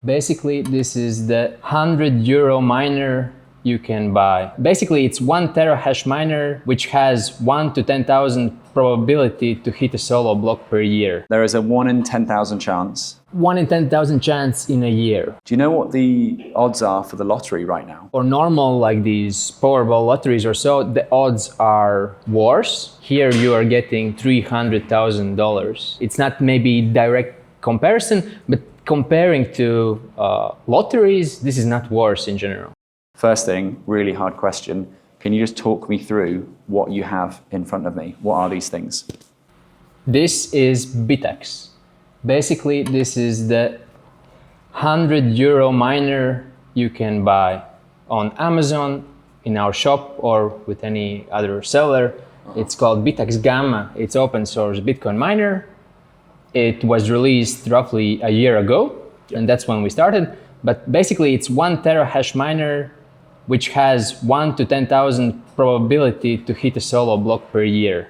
Basically, this is the €100 miner you can buy. Basically, it's 1 terahash miner, which has 1 to 10,000 probability to hit a solo block per year. There is a 1 in 10,000 chance. 1 in 10,000 chance in a year. Do you know what the odds are for the lottery right now? For normal, like these Powerball lotteries or so, the odds are worse. Here you are getting $300,000. It's not maybe direct comparison, but comparing to lotteries, this is not worse in general. First thing, really hard question. Can you just talk me through what you have in front of me? What are these things? This is Bitaxe. Basically, this is the €100 miner you can buy on Amazon, in our shop, or with any other seller. It's called Bitaxe Gamma. It's open source Bitcoin miner. It was released roughly a year ago, and that's when we started. But basically, it's 1 terahash miner, which has 1 to 10,000 probability to hit a solo block per year.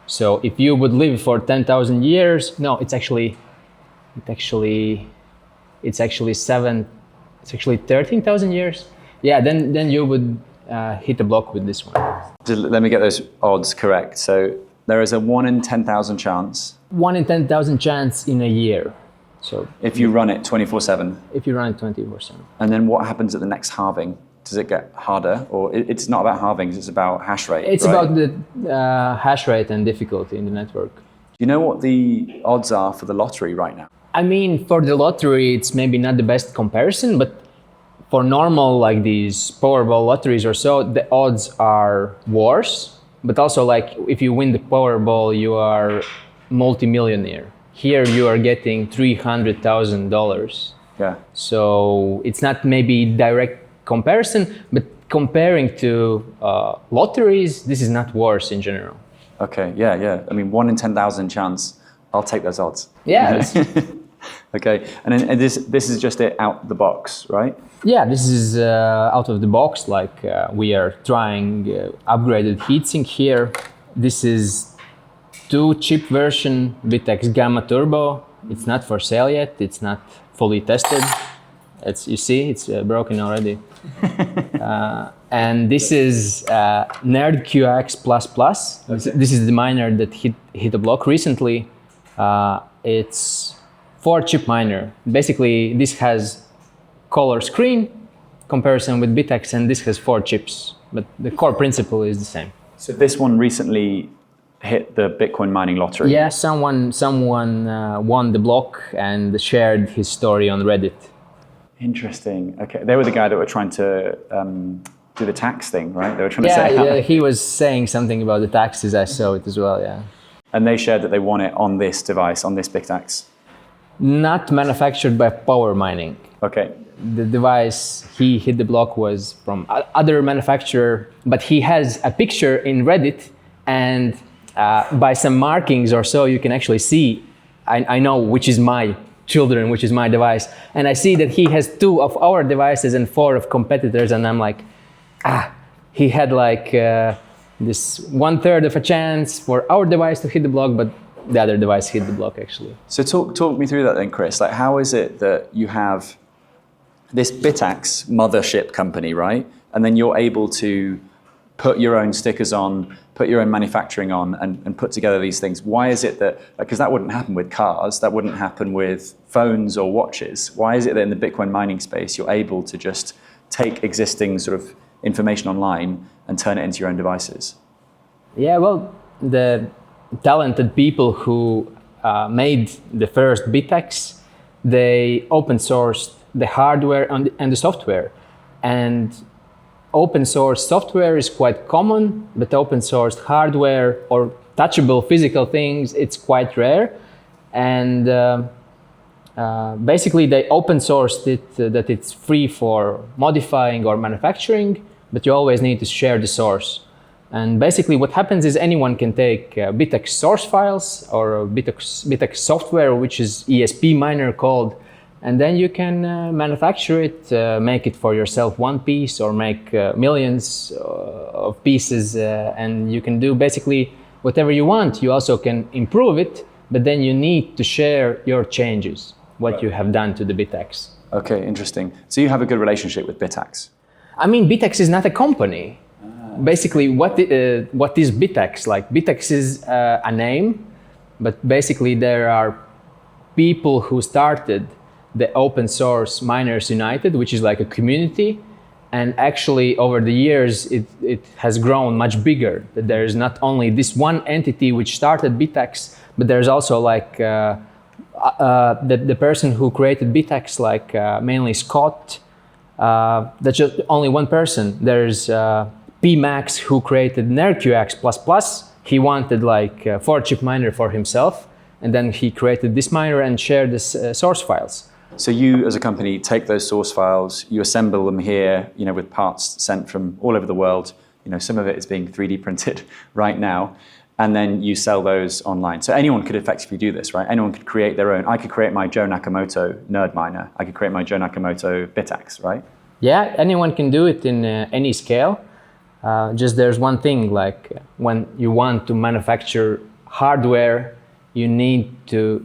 So if you would live for 10,000 years, no, it's actually 13,000 years. Yeah, then you would hit a block with this one. Let me get those odds correct. So there is a 1 in 10,000 chance. 1 in 10,000 chance in a year. So if you run it 24/7. If you run it 24/7. And then what happens at the next halving? Does it get harder? Or it's not about halvings, it's about hash rate, It's right? about the hash rate and difficulty in the network. Do you know what the odds are for the lottery right now? I mean, for the lottery, it's maybe not the best comparison, but for normal, like these Powerball lotteries or so, the odds are worse. But also, like, if you win the Powerball, you are multimillionaire. Here you are getting $300,000. Yeah. So it's not maybe direct comparison, but comparing to lotteries, this is not worse in general. Okay, yeah. I mean, 1 in 10,000 chance. I'll take those odds. Yeah. Okay, and then this is just it out the box, right? Yeah, this is out of the box. Like we are trying upgraded heatsink here. This is 2-chip version Bitaxe Gamma Turbo. It's not for sale yet. It's not fully tested. You see, it's broken already. And this is Nerd QX++. This is the miner that hit a block recently. It's 4-chip miner. Basically, this has color screen comparison with Bitaxe, and this has 4 chips. But the core principle is the same. So this one recently hit the Bitcoin mining lottery. Yeah, someone won the block and shared his story on Reddit. Interesting. Okay, they were the guy that were trying to do the tax thing, right? They were trying to say. Yeah, he was saying something about the taxes. I saw it as well. Yeah. And they shared that they won it on this device, on this Bitaxe. Not manufactured by Power Mining. Okay. The device he hit the block was from other manufacturer, but he has a picture in Reddit, and by some markings or so, you can actually see. I know which is my children, which is my device, and I see that he has 2 of our devices and 4 of competitors, and I'm like, he had like this 1/3 of a chance for our device to hit the block, but the other device hit the block actually. So talk me through that then, Chris. Like, how is it that you have this Bitaxe mothership company, right? And then you're able to put your own stickers on, put your own manufacturing on, and put together these things. Why is it that, because that wouldn't happen with cars, that wouldn't happen with phones or watches. Why is it that in the Bitcoin mining space, you're able to just take existing sort of information online and turn it into your own devices? Yeah, well, the talented people who made the first Bitaxe, they open sourced the hardware and the software. And open source software is quite common, but open sourced hardware or touchable physical things, it's quite rare. And basically they open sourced it that it's free for modifying or manufacturing, but you always need to share the source. And basically what happens is anyone can take Bitaxe source files or Bitaxe software, which is ESP miner called, and then you can manufacture it, make it for yourself one piece or make millions of pieces, and you can do basically whatever you want. You also can improve it, but then you need to share your changes, what you have done to the Bitaxe. Okay, interesting. So you have a good relationship with Bitaxe. I mean, Bitaxe is not a company. Basically, what is Bitaxe? Like, Bitaxe is a name, but basically there are people who started the Open Source Miners United, which is like a community. And actually, over the years, it has grown much bigger. That there is not only this one entity which started Bitaxe, but there's also like the person who created Bitaxe, like mainly Scott. That's just only one person. There's P-Max who created NerQX++. He wanted like a 4-chip miner for himself, and then he created this miner and shared this source files. So you, as a company, take those source files, you assemble them here, with parts sent from all over the world. Some of it is being 3D printed right now, and then you sell those online. So anyone could effectively do this, right? Anyone could create their own. I could create my Joe Nakamoto nerd miner. I could create my Joe Nakamoto Bitaxe, right? Yeah, anyone can do it in any scale. Just there's one thing, like when you want to manufacture hardware, you need to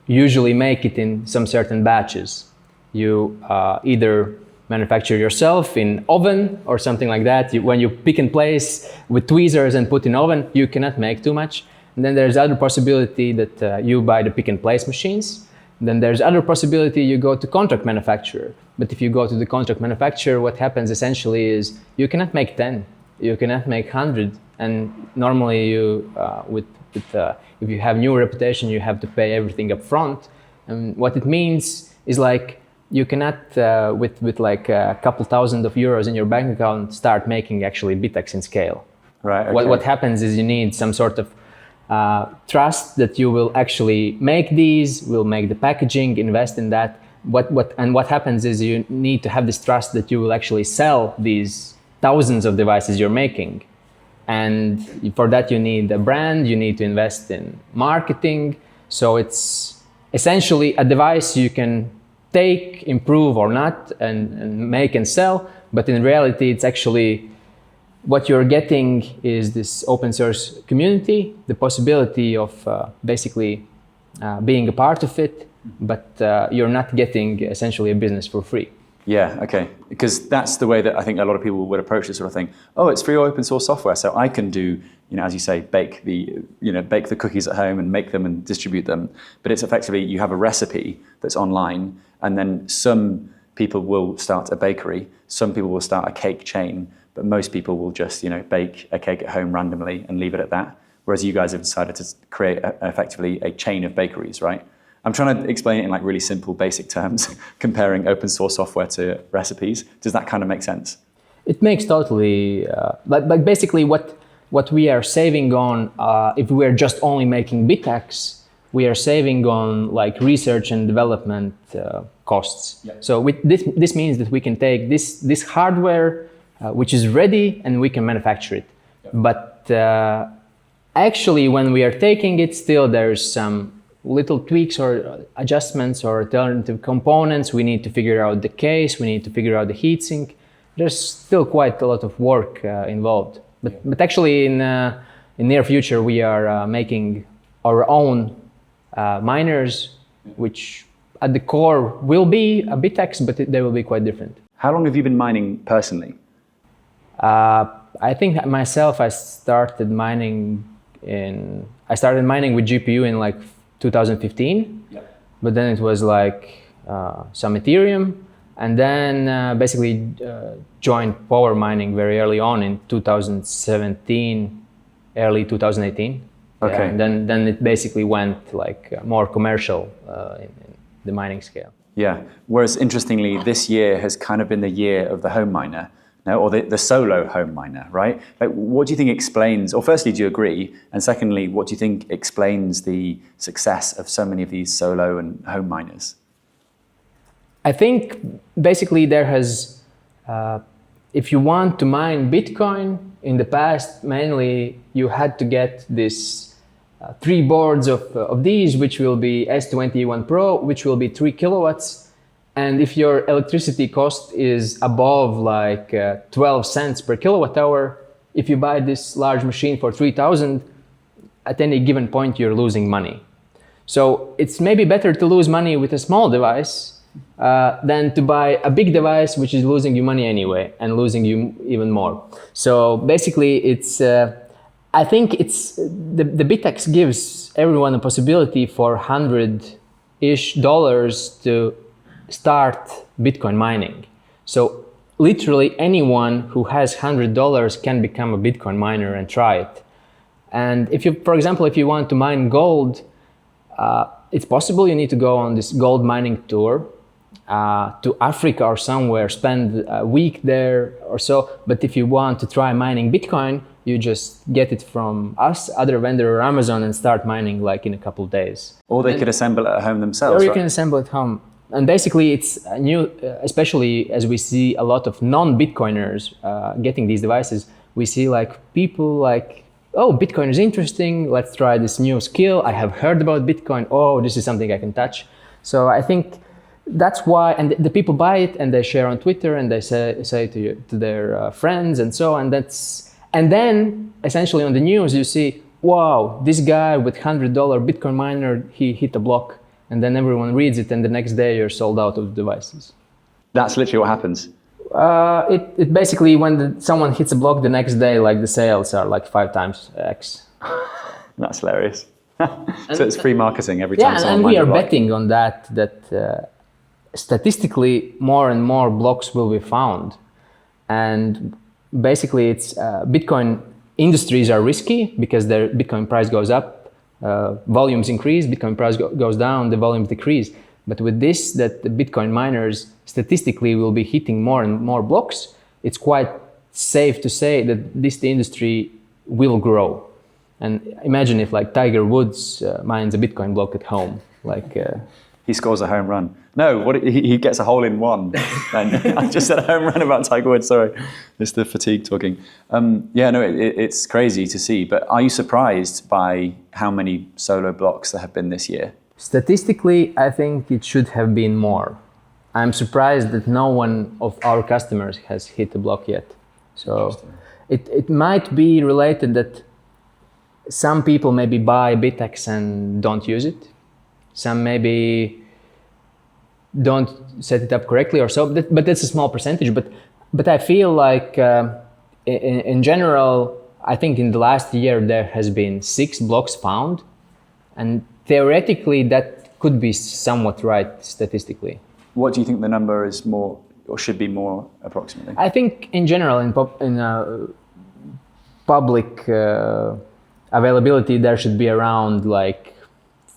usually make it in some certain batches. You either manufacture yourself in oven or something like that. When you pick and place with tweezers and put in oven, you cannot make too much. And then there's other possibility that you buy the pick and place machines. Then there's other possibility you go to contract manufacturer. But if you go to the contract manufacturer, what happens essentially is you cannot make 10, you cannot make 100. And normally you, if you have new reputation, you have to pay everything up front. And what it means is like you cannot, with like a couple thousand of euros in your bank account, start making actually Bitaxe in scale. Right. Okay. What happens is you need some sort of trust that you will actually make these, will make the packaging, invest in that. What happens is you need to have this trust that you will actually sell these thousands of devices you're making. And for that you need a brand, you need to invest in marketing. So it's essentially a device you can take, improve or not, and make and sell. But in reality, it's actually what you're getting is this open source community, the possibility of basically being a part of it, but you're not getting essentially a business for free. Yeah, okay. Because that's the way that I think a lot of people would approach this sort of thing. Oh, it's free open source software, so I can do, as you say, bake the cookies at home and make them and distribute them. But it's effectively you have a recipe that's online, and then some people will start a bakery, some people will start a cake chain, but most people will just, bake a cake at home randomly and leave it at that. Whereas you guys have decided to create effectively a chain of bakeries, right? I'm trying to explain it in like really simple, basic terms, comparing open source software to recipes. Does that kind of make sense? It makes totally, but basically what we are saving on, if we are just only making Bitaxe, we are saving on like research and development costs. Yeah. So this means that we can take this hardware, which is ready, and we can manufacture it. Yeah. But actually, when we are taking it, still there's some little tweaks or adjustments or alternative components. We need to figure out the case, we need to figure out the heatsink. There's still quite a lot of work involved. But actually in near future we are making our own miners, which at the core will be a Bitaxe, but they will be quite different. How long have you been mining personally? I think myself, I started mining with GPU in like 2015, yeah. But then it was like some Ethereum, and then basically joined power mining very early on in 2017, early 2018. Okay. Yeah, and then it basically went like more commercial in the mining scale. Yeah. Whereas interestingly, this year has kind of been the year of the home miner. No, or the solo home miner, right? Like, what do you think explains, or firstly, do you agree? And secondly, what do you think explains the success of so many of these solo and home miners? I think basically there has, if you want to mine Bitcoin, in the past, mainly you had to get this 3 boards of these, which will be S21 Pro, which will be 3 kilowatts. And if your electricity cost is above like 12 cents per kilowatt hour, if you buy this large machine for 3,000, at any given point you're losing money. So it's maybe better to lose money with a small device than to buy a big device which is losing you money anyway and losing you even more. So basically, it's I think it's the Bitaxe gives everyone a possibility for $100-ish to start Bitcoin mining. So literally anyone who has $100 can become a Bitcoin miner and try it. And if you, for example, if you want to mine gold, it's possible. You need to go on this gold mining tour to Africa or somewhere, spend a week there or so. But if you want to try mining Bitcoin, you just get it from us, other vendor, or Amazon, and start mining like in a couple of days. Or they could assemble it at home themselves. Or you right? can assemble it at home. And basically, it's new, especially as we see a lot of non-Bitcoiners getting these devices. We see like people like, oh, Bitcoin is interesting. Let's try this new skill. I have heard about Bitcoin. Oh, this is something I can touch. So I think that's why, and the people buy it and they share on Twitter and they say to their friends and so on. And then essentially on the news you see, wow, this guy with $100 Bitcoin miner, he hit a block. And then everyone reads it, and the next day you're sold out of devices. That's literally what happens. It basically, when someone hits a block, the next day, like the sales are like 5 times X. That's hilarious. So it's free marketing every time. Yeah, and we are betting on that statistically more and more blocks will be found. And basically, it's Bitcoin industries are risky because their Bitcoin price goes up. Volumes increase, Bitcoin price goes down, the volumes decrease. But with this, that the Bitcoin miners statistically will be hitting more and more blocks, it's quite safe to say that the industry will grow. And imagine if like Tiger Woods mines a Bitcoin block at home, like... He scores a home run. No, he gets a hole in one. I just said a home run about Tiger Woods, sorry. It's the fatigue talking. It's crazy to see, but are you surprised by how many solo blocks there have been this year? Statistically, I think it should have been more. I'm surprised that no one of our customers has hit a block yet. So it might be related that some people maybe buy Bitaxe and don't use it. Some maybe don't set it up correctly or so, but that's a small percentage. But I feel like in general, I think in the last year there has been 6 blocks found, and theoretically that could be somewhat right statistically. What do you think the number is more, or should be more approximately? I think in general in public availability there should be around like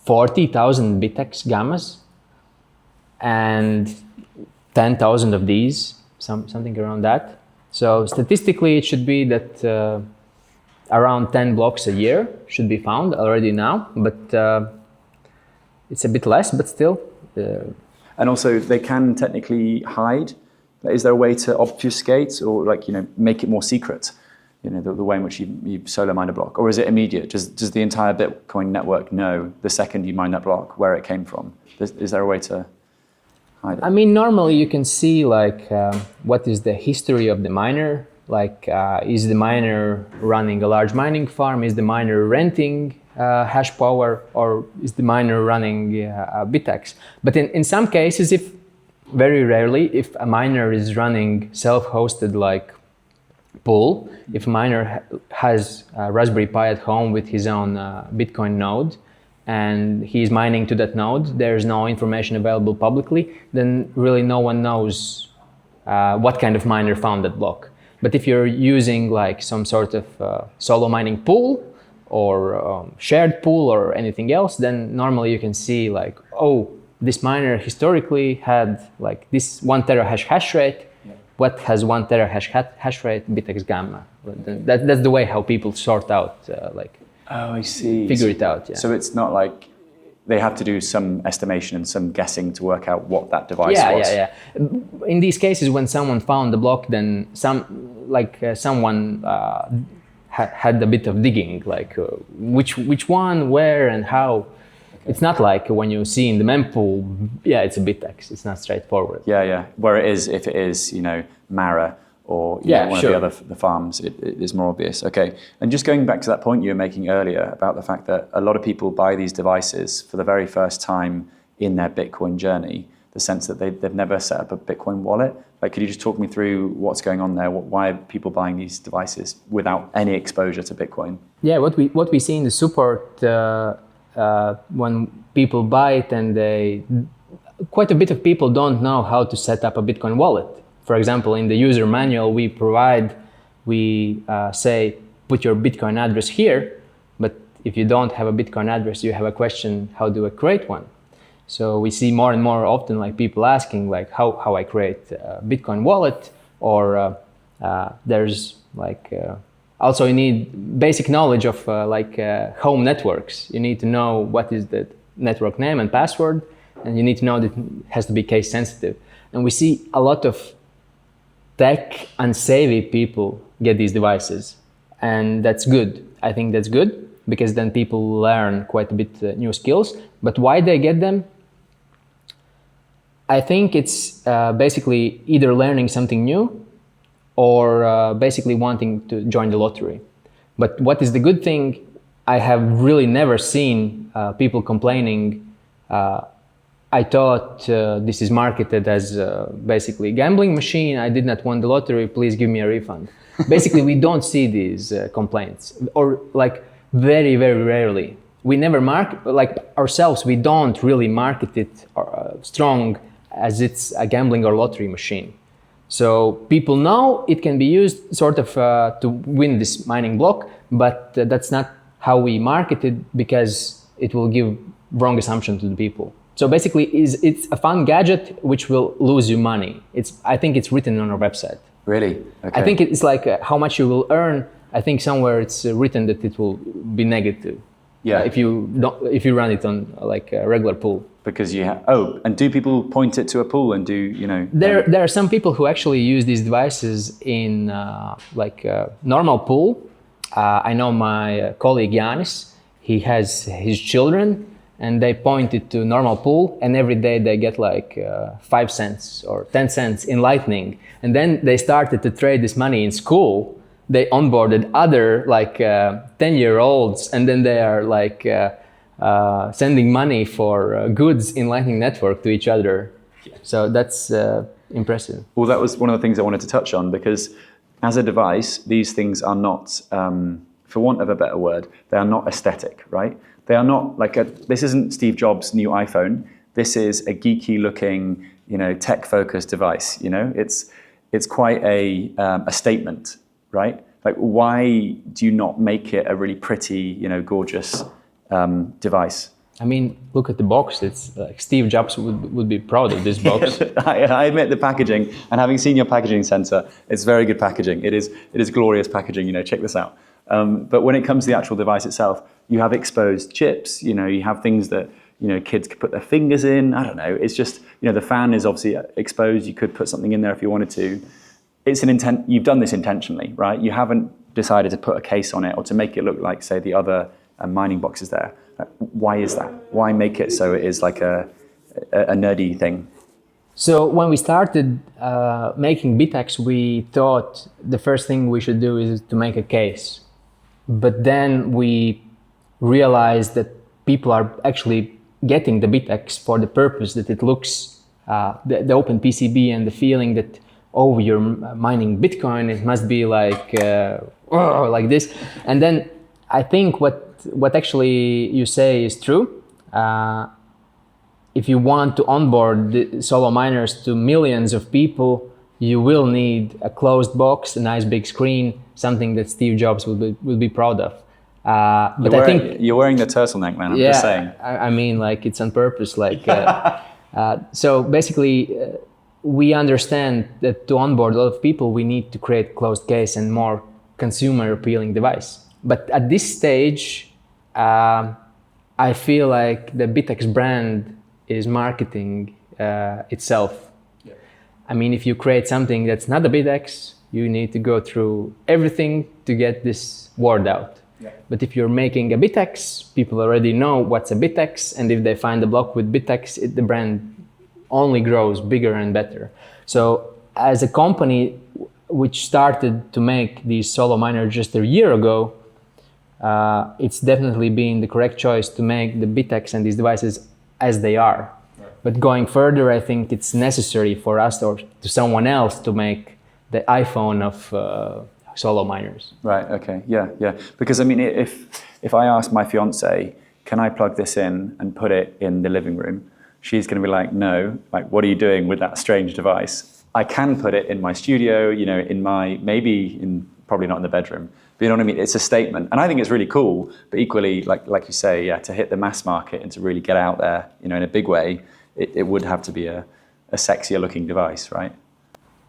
40,000 Bitaxe gammas and 10,000 of these, something around that. So statistically, it should be that around 10 blocks a year should be found already now, but it's a bit less, but still. And also, they can technically hide. Is there a way to obfuscate or make it more secret? The way in which you solo mine a block, or is it immediate? Does the entire Bitcoin network know the second you mine that block where it came from? Is there a way to hide it? I mean, normally you can see like what is the history of the miner. Like, is the miner running a large mining farm? Is the miner renting hash power, or is the miner running Bitaxe? But in some cases, very rarely, if a miner is running self-hosted like pool, if a miner has a Raspberry Pi at home with his own Bitcoin node and he's mining to that node, there's no information available publicly, then really no one knows what kind of miner found that block. But if you're using like some sort of solo mining pool or shared pool or anything else, then normally you can see like, oh, this miner historically had like this 1 terahash hash rate. What has 1 terahash hash rate? Bitaxe gamma. That's the way how people sort out, Oh, I see. Figure it out. Yeah. So it's not like they have to do some estimation and some guessing to work out what that device was. Yeah. In these cases, when someone found the block, then someone had a bit of digging, like which one, where, and how. It's not like when you see in the mempool, it's a Bitaxe. It's not straightforward. Yeah. Where it is, if it is, Mara or one of the other farms, it is more obvious. Okay. And just going back to that point you were making earlier about the fact that a lot of people buy these devices for the very first time in their Bitcoin journey. the sense that they've never set up a Bitcoin wallet. Like, could you just talk me through what's going on there? Why are people buying these devices without any exposure to Bitcoin? Yeah, what we see in the support when people buy it, and quite a bit of people don't know how to set up a Bitcoin wallet. For example, in the user manual we say put your Bitcoin address here, but if you don't have a Bitcoin address, you have a question, how do I create one? So we see more and more often like people asking like how I create a Bitcoin wallet, or there's like also you need basic knowledge of home networks. You need to know what is the network name and password, and you need to know that it has to be case sensitive. And we see a lot of tech unsavvy people get these devices, and that's good. I think that's good because then people learn quite a bit new skills. But why they get them? I think it's basically either learning something new or basically wanting to join the lottery. But what is the good thing? I have really never seen people complaining. I thought this is marketed as basically gambling machine. I did not win the lottery. Please give me a refund. Basically, we don't see these complaints, or like very, very rarely. We never ourselves. We don't really market it strong as it's a gambling or lottery machine. So people know it can be used sort of to win this mining block, but that's not how we market it because it will give wrong assumption to the people. So basically, it's a fun gadget which will lose you money. I think it's written on our website. Really? Okay. I think it's like how much you will earn. I think somewhere it's written that it will be negative. Yeah. If you run it on like a regular pool. Because and do people point it to a pool and do There are some people who actually use these devices in normal pool. I know my colleague Yanis. He has his children, and they point it to normal pool, and every day they get like 5 cents or 10 cents in Lightning. And then they started to trade this money in school. They onboarded other 10-year-olds, and then they are like sending money for goods in Lightning Network to each other. So that's impressive. Well, that was one of the things I wanted to touch on, because as a device, these things are not, for want of a better word, they are not aesthetic, right? They are not this isn't Steve Jobs' new iPhone. This is a geeky looking, tech-focused device. It's quite a statement, right? Like, why do you not make it a really pretty, gorgeous device? I mean, look at the box. It's like Steve Jobs would be proud of this box. I admit the packaging, and having seen your packaging center, it's very good packaging. It is glorious packaging. Check this out. But when it comes to the actual device itself, you have exposed chips. You have things that kids could put their fingers in. I don't know. It's just the fan is obviously exposed. You could put something in there if you wanted to. It's an intent. You've done this intentionally, right? You haven't decided to put a case on it or to make it look like, say, the other mining boxes there. Why is that? Why make it so it is like a nerdy thing? So when we started making Bitaxe, we thought the first thing we should do is to make a case. But then we realized that people are actually getting the Bitaxe for the purpose that it looks, the open PCB and the feeling that, oh, you're mining Bitcoin, it must be like this. And then I think what actually you say is true. If you want to onboard the solo miners to millions of people, you will need a closed box, a nice big screen, something that Steve Jobs will be proud of. But I think you're wearing the turtleneck, man. I'm just saying. I mean, like, it's on purpose. So basically, we understand that to onboard a lot of people, we need to create closed case and more consumer appealing device. But at this stage, I feel like the Bitaxe brand is marketing itself. Yeah. I mean, if you create something that's not a Bitaxe, you need to go through everything to get this word out. Yeah. But if you're making a Bitaxe, people already know what's a Bitaxe, and if they find a block with Bitaxe, the brand only grows bigger and better. So as a company which started to make these solo miners just a year ago, it's definitely been the correct choice to make the Bitaxe and these devices as they are. Right. But going further, I think it's necessary for us or to someone else to make the iPhone of solo miners. Right. Okay. Yeah. Yeah. Because I mean, if I ask my fiance, can I plug this in and put it in the living room? She's going to be like, no. Like, what are you doing with that strange device? I can put it in my studio. You know, probably not in the bedroom. But you know what I mean? It's a statement, and I think it's really cool. But equally, like you say, yeah, to hit the mass market and to really get out there, you know, in a big way, it would have to be a sexier looking device, right?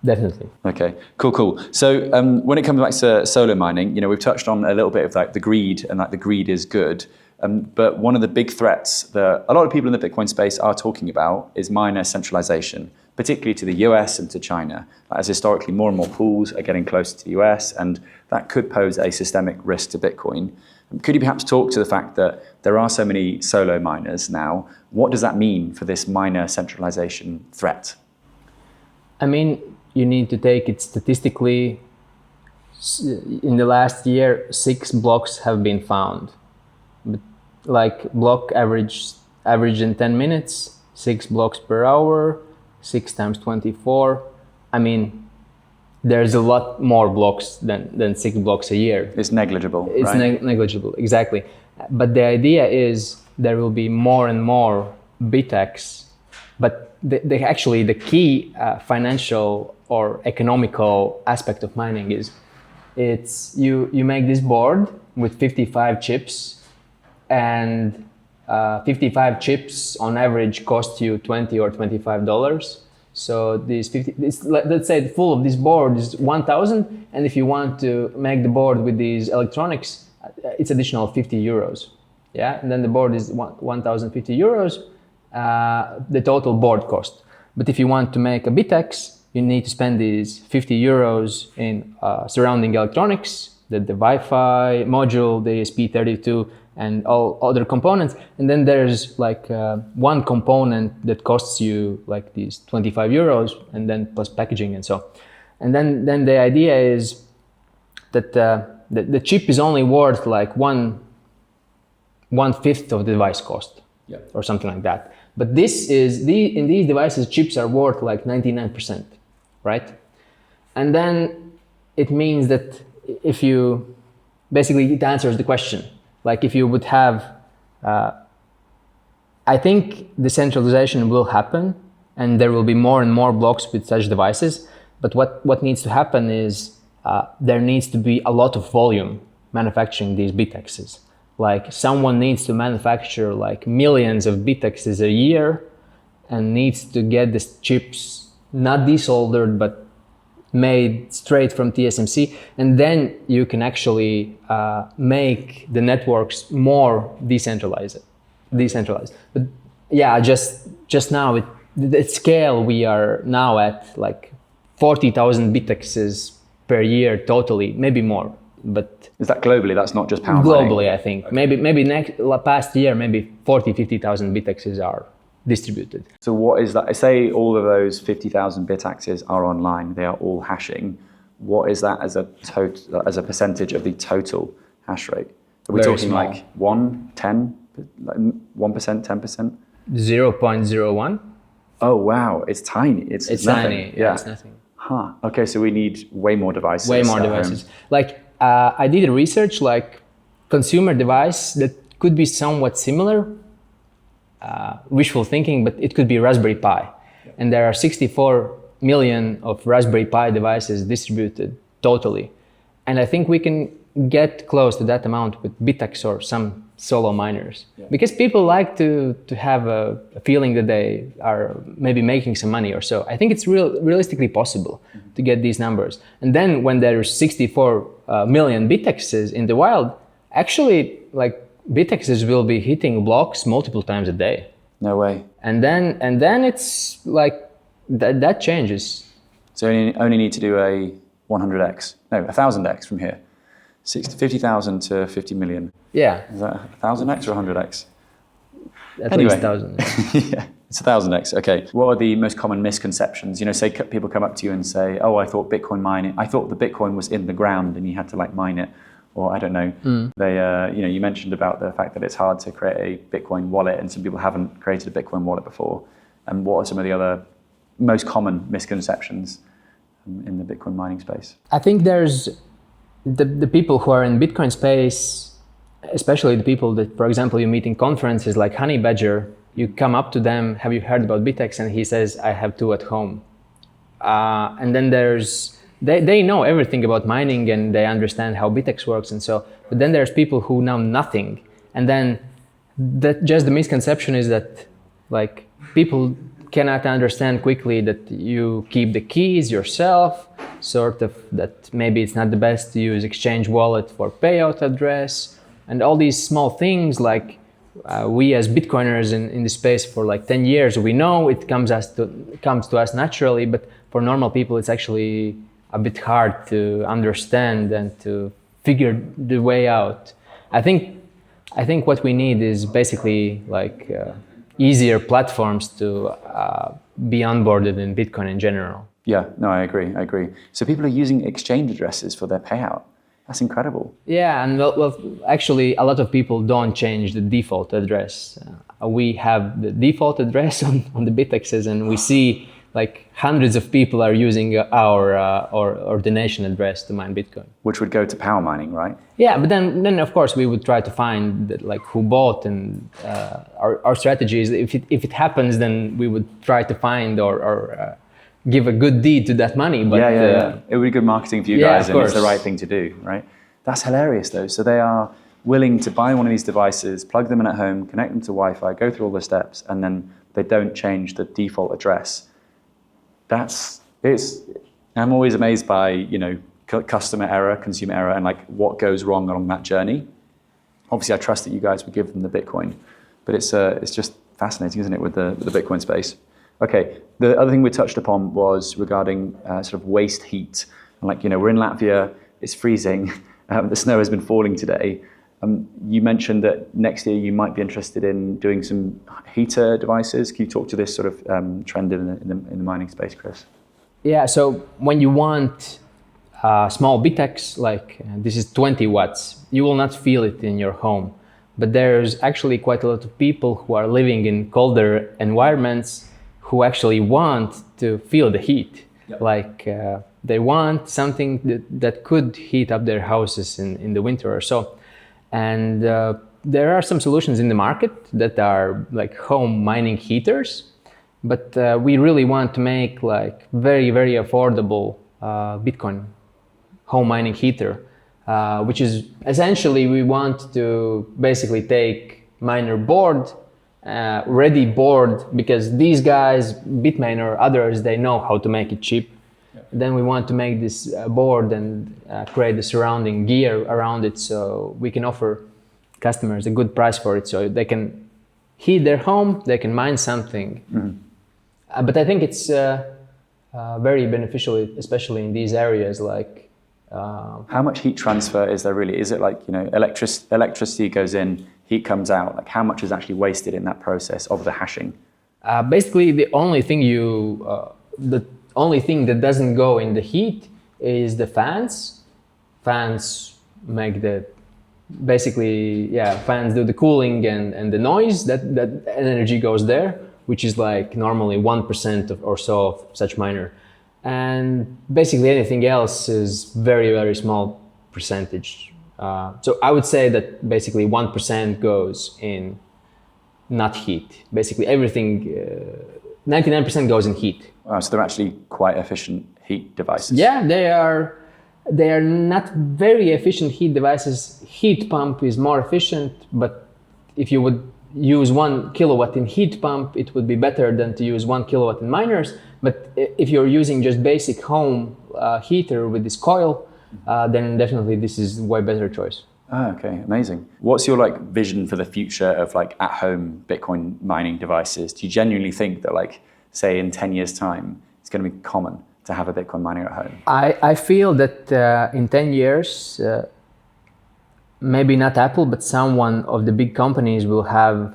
Definitely. Okay, cool. So when it comes back to solo mining, you know, we've touched on a little bit of like the greed, and like the greed is good. But one of the big threats that a lot of people in the Bitcoin space are talking about is miner centralization, particularly to the US and to China, as historically more and more pools are getting closer to the US, and that could pose a systemic risk to Bitcoin. Could you perhaps talk to the fact that there are so many solo miners now? What does that mean for this miner centralization threat? I mean, you need to take it statistically. In the last year, 6 blocks have been found. But like block average in 10 minutes, 6 blocks per hour, 6 times 24. I mean, there's a lot more blocks than 6 blocks a year. It's negligible, It's right? negligible, exactly. But the idea is there will be more and more Bitaxe. But actually the key financial or economical aspect of mining is it's you make this board with 55 chips, and 55 chips on average cost you $20 or $25. So let's say the full of this board is 1,000, and if you want to make the board with these electronics, it's additional 50 euros. Yeah, and then the board is 1,050 euros, the total board cost. But if you want to make a Bitaxe, you need to spend these 50 euros in surrounding electronics, the Wi-Fi module, the ESP32, and all other components. And then there's like one component that costs you like these 25 euros, and then plus packaging and so. And then the idea is that the chip is only worth like one fifth of the device cost, or something like that. But in these devices, chips are worth like 99%, right? And then it means that if you, basically it answers the question. Like if you would have, I think decentralization will happen, and there will be more and more blocks with such devices. But what needs to happen is there needs to be a lot of volume manufacturing these Bitaxes. Like someone needs to manufacture like millions of Bitaxes a year, and needs to get the chips not desoldered but made straight from TSMC, and then you can actually make the networks more decentralized. But yeah, just now at scale we are now at like 40,000 Bitaxes per year totally, maybe more. But is that globally? That's not just power globally, mining? I think. Okay. Maybe past year, maybe 50,000 Bitaxes are distributed. So what is that? Say all of those 50,000 Bitaxes are online, they are all hashing. What is that as a percentage of the total hash rate? Are we talking small. like 1, 10, like 1%, 10%? 0.01. Oh wow, it's tiny. It's nothing. Tiny. Yeah, it's nothing. Huh. Okay, so we need way more devices. Way more devices. Like I did research, like consumer device that could be somewhat similar. Wishful thinking, but it could be Raspberry Pi. Yeah. And there are 64 million of Raspberry Pi devices distributed totally. And I think we can get close to that amount with Bitaxe or some solo miners. Yeah. Because people like to have a feeling that they are maybe making some money or so. I think it's realistically possible to get these numbers. And then when there's 64 million Bitaxes in the wild, actually like Bitaxes will be hitting blocks multiple times a day. No way. And then it's like that changes. So you only need to do a 100x, no, 1,000x from here. 50,000 to 50 million. Yeah. Is that 1,000x or 100x? At least 1,000. Yeah, it's 1,000x. Okay. What are the most common misconceptions? You know, say people come up to you and say, "Oh, I thought the Bitcoin was in the ground and you had to like mine it." Or I don't know. They, you mentioned about the fact that it's hard to create a Bitcoin wallet, and some people haven't created a Bitcoin wallet before. And what are some of the other most common misconceptions in the Bitcoin mining space? I think there's the people who are in Bitcoin space, especially the people that, for example, you meet in conferences like Honey Badger, you come up to them, have you heard about Bitaxe? And he says, I have two at home. And then they know everything about mining and they understand how Bitaxe works and so, but then there's people who know nothing. And then just the misconception is that like people cannot understand quickly that you keep the keys yourself, sort of that maybe it's not the best to use Exchange Wallet for payout address, and all these small things like we as Bitcoiners in the space for like 10 years, we know it comes to us naturally, but for normal people it's actually a bit hard to understand and to figure the way out. I think what we need is basically like easier platforms to be onboarded in Bitcoin in general. Yeah, no, I agree. So people are using exchange addresses for their payout. That's incredible. Yeah, and well, actually, a lot of people don't change the default address. We have the default address on the Bitaxes, and we see like hundreds of people are using our ordination address to mine Bitcoin. Which would go to power mining, right? Yeah, but then of course we would try to find like who bought, and our strategy is if it happens, then we would try to find or give a good deed to that money. But yeah. It would be good marketing for you guys, and it's the right thing to do, right? That's hilarious though. So they are willing to buy one of these devices, plug them in at home, connect them to Wi-Fi, go through all the steps, and then they don't change the default address. I'm always amazed by, customer error, consumer error, and like what goes wrong along that journey. Obviously, I trust that you guys would give them the Bitcoin, but it's just fascinating, isn't it, with the Bitcoin space? Okay, the other thing we touched upon was regarding sort of waste heat. And like, we're in Latvia, it's freezing, the snow has been falling today. You mentioned that next year you might be interested in doing some heater devices. Can you talk to this sort of trend in the mining space, Chris? Yeah, so when you want a small Bitaxe, like this is 20 watts, you will not feel it in your home. But there's actually quite a lot of people who are living in colder environments who actually want to feel the heat. Yep. Like they want something that could heat up their houses in the winter or so. And there are some solutions in the market that are like home mining heaters, but we really want to make like very, very affordable Bitcoin home mining heater, which is essentially we want to basically take miner board, ready board, because these guys, Bitmain or others, they know how to make it cheap. Yeah. Then we want to make this board and create the surrounding gear around it, so we can offer customers a good price for it, so they can heat their home, they can mine something. Mm-hmm. But I think it's very beneficial, especially in these areas like. How much heat transfer is there really? Is it like, electricity goes in, heat comes out? Like how much is actually wasted in that process of the hashing? Basically, the only thing that doesn't go in the heat is the fans. Fans make fans do the cooling and the noise that energy goes there, which is like normally 1% or so of such miner. And basically anything else is very, very small percentage. So I would say that basically 1% goes in not heat. Basically everything, 99% goes in heat. Wow, so they're actually quite efficient heat devices. Yeah, they are not very efficient heat devices. Heat pump is more efficient, but if you would use 1 kilowatt in heat pump, it would be better than to use 1 kilowatt in miners. But if you're using just basic home heater with this coil, then definitely this is way better choice. Okay, amazing. What's your vision for the future of at-home Bitcoin mining devices? Do you genuinely think that say in 10 years time, it's going to be common to have a Bitcoin miner at home? I feel that in 10 years, maybe not Apple, but someone of the big companies will have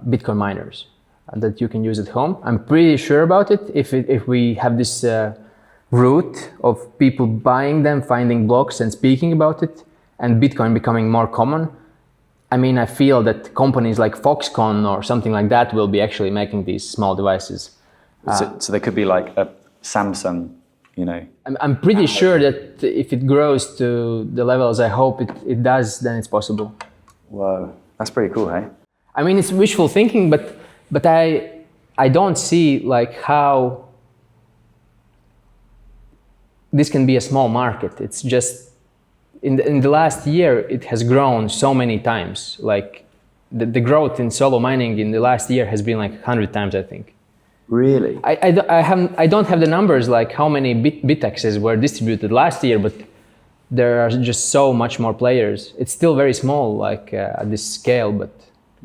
Bitcoin miners that you can use at home. I'm pretty sure about it. If we have this route of people buying them, finding blocks and speaking about it, and Bitcoin becoming more common, I mean, I feel that companies like Foxconn or something like that will be actually making these small devices. So there could be like a Samsung, you know. I'm pretty sure that if it grows to the levels I hope it does, then it's possible. Whoa, that's pretty cool, hey? I mean, it's wishful thinking, but I don't see like how this can be a small market. It's just in the last year it has grown so many times. Like the growth in solo mining in the last year has been like 100 times, I think. Really? I don't have the numbers like how many Bitaxes were distributed last year, but there are just so much more players. It's still very small, like at this scale, but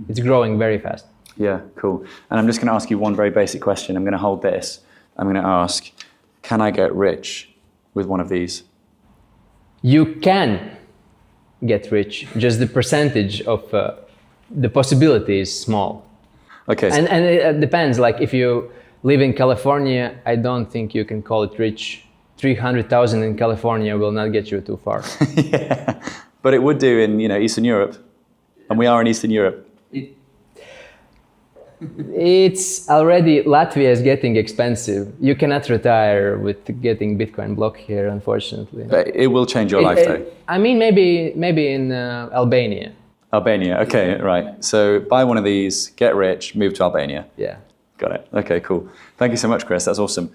it's growing very fast. Yeah, cool. And I'm just going to ask you one very basic question. I'm going to hold this. I'm going to ask, can I get rich with one of these? You can get rich, just the percentage of the possibility is small. Okay. And it depends, like if you live in California, I don't think you can call it rich. 300,000 in California will not get you too far. Yeah, but it would do in, you know, Eastern Europe, and we are in Eastern Europe. It's already, Latvia is getting expensive. You cannot retire with getting Bitcoin block here, unfortunately. But it will change your life, though. I mean, maybe in Albania. Albania, okay, right. So buy one of these, get rich, move to Albania. Yeah. Got it. Okay, cool. Thank you so much, Chris. That's awesome.